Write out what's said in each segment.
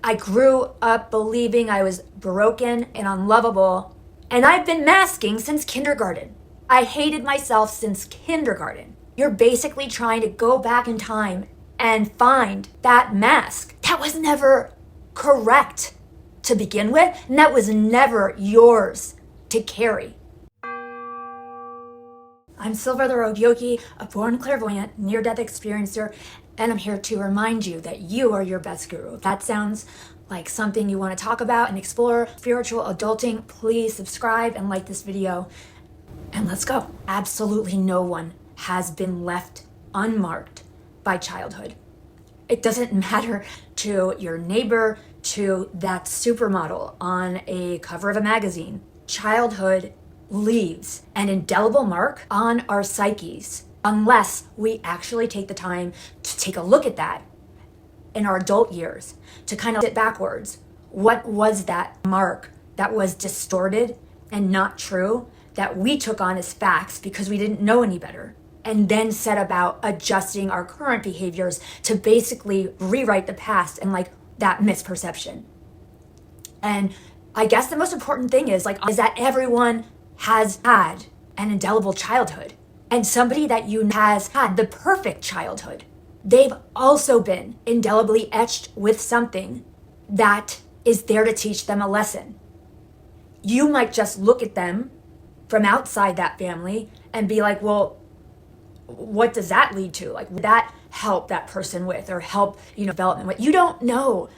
I grew up believing I was broken and unlovable, and I've been masking since kindergarten. I hated myself since kindergarten. You're basically trying to go back in time and find that mask that was never correct to begin with, and that was never yours to carry. I'm Silver the Rogue Yogi, a born clairvoyant, near-death experiencer, and I'm here to remind you that you are your best guru. If that sounds like something you want to talk about and explore spiritual adulting, please subscribe and like this video, and let's go. Absolutely no one has been left unmarked by childhood. It doesn't matter to your neighbor, to that supermodel on a cover of a magazine. Childhood leaves an indelible mark on our psyches unless we actually take the time to take a look at that in our adult years, to kind of sit backwards. What was that mark that was distorted and not true that we took on as facts because we didn't know any better, and then set about adjusting our current behaviors to basically rewrite the past and like that misperception? And I guess the most important thing is that everyone has had an indelible childhood, and somebody that you has had the perfect childhood, they've also been indelibly etched with something that is there to teach them a lesson. You might just look at them from outside that family and be like, well, what does that lead to? Like, would that help that person with, or help, development with? You don't know.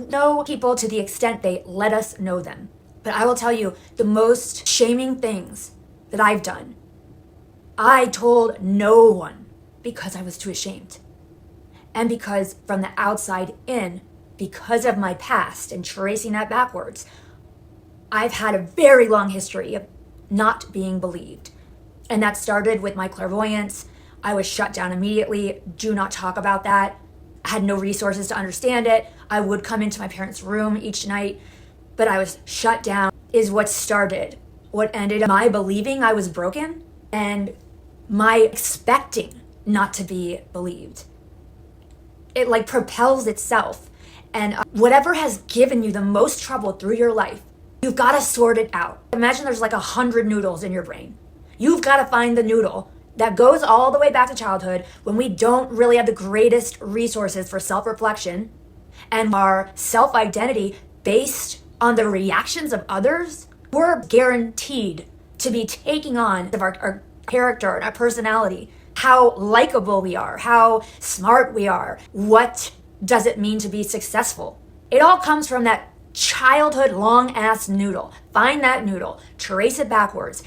Know people to the extent they let us know them. But I will tell you, the most shaming things that I've done, I told no one because I was too ashamed. And because from the outside in, because of my past and tracing that backwards, I've had a very long history of not being believed. And that started with my clairvoyance. I was shut down immediately. Do not talk about that. I had no resources to understand it. I would come into my parents' room each night, but I was shut down. Is what started, what ended up my believing I was broken and my expecting not to be believed. It propels itself. And whatever has given you the most trouble through your life, you've got to sort it out. Imagine there's 100 noodles in your brain. You've got to find the noodle that goes all the way back to childhood, when we don't really have the greatest resources for self-reflection and our self-identity based on the reactions of others. We're guaranteed to be taking on our character and our personality, how likable we are, how smart we are, what does it mean to be successful. It all comes from that childhood long-ass noodle. Find that noodle, trace it backwards,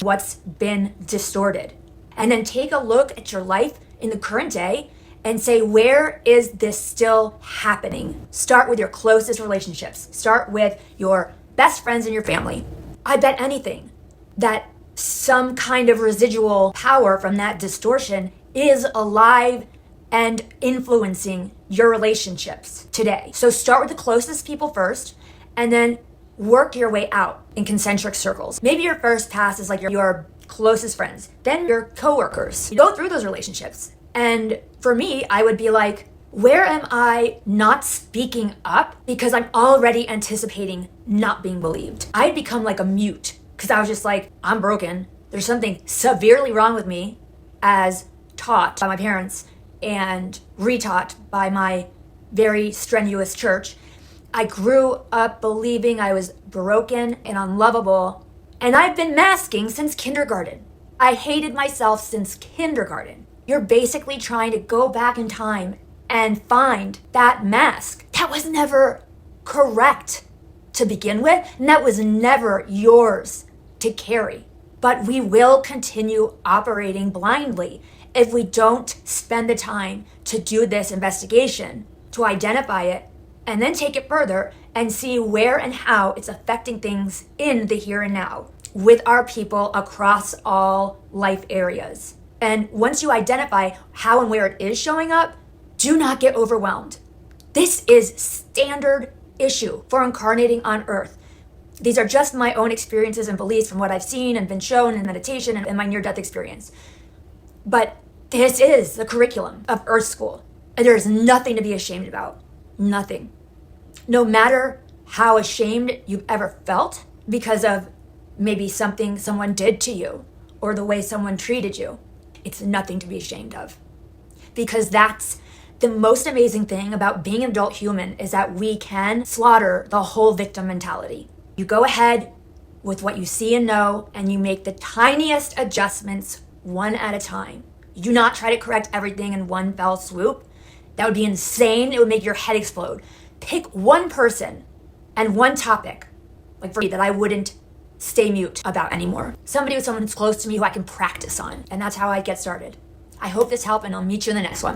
what's been distorted, and then take a look at your life in the current day and say, where is this still happening? Start with your closest relationships. Start with your best friends and your family. I bet anything that some kind of residual power from that distortion is alive and influencing your relationships today. So start with the closest people first, and then work your way out in concentric circles. Maybe your first pass is your closest friends, then your coworkers. You go through those relationships. And for me, I would be like, where am I not speaking up because I'm already anticipating not being believed? I'd become like a mute because I was just like, I'm broken. There's something severely wrong with me, as taught by my parents and retaught by my very strenuous church. I grew up believing I was broken and unlovable, and I've been masking since kindergarten. I hated myself since kindergarten. You're basically trying to go back in time and find that mask that was never correct to begin with, and that was never yours to carry. But we will continue operating blindly if we don't spend the time to do this investigation, to identify it, and then take it further and see where and how it's affecting things in the here and now with our people across all life areas. And once you identify how and where it is showing up, do not get overwhelmed. This is standard issue for incarnating on Earth. These are just my own experiences and beliefs from what I've seen and been shown in meditation and in my near-death experience. But this is the curriculum of Earth School. And there's nothing to be ashamed about. Nothing. No matter how ashamed you've ever felt because of maybe something someone did to you or the way someone treated you, it's nothing to be ashamed of. Because that's the most amazing thing about being an adult human, is that we can slaughter the whole victim mentality. You go ahead with what you see and know, and you make the tiniest adjustments one at a time. You do not try to correct everything in one fell swoop. That would be insane. It would make your head explode. Pick one person and one topic, like for me, that I wouldn't stay mute about anymore. Somebody with someone who's close to me who I can practice on. And that's how I get started. I hope this helped, and I'll meet you in the next one.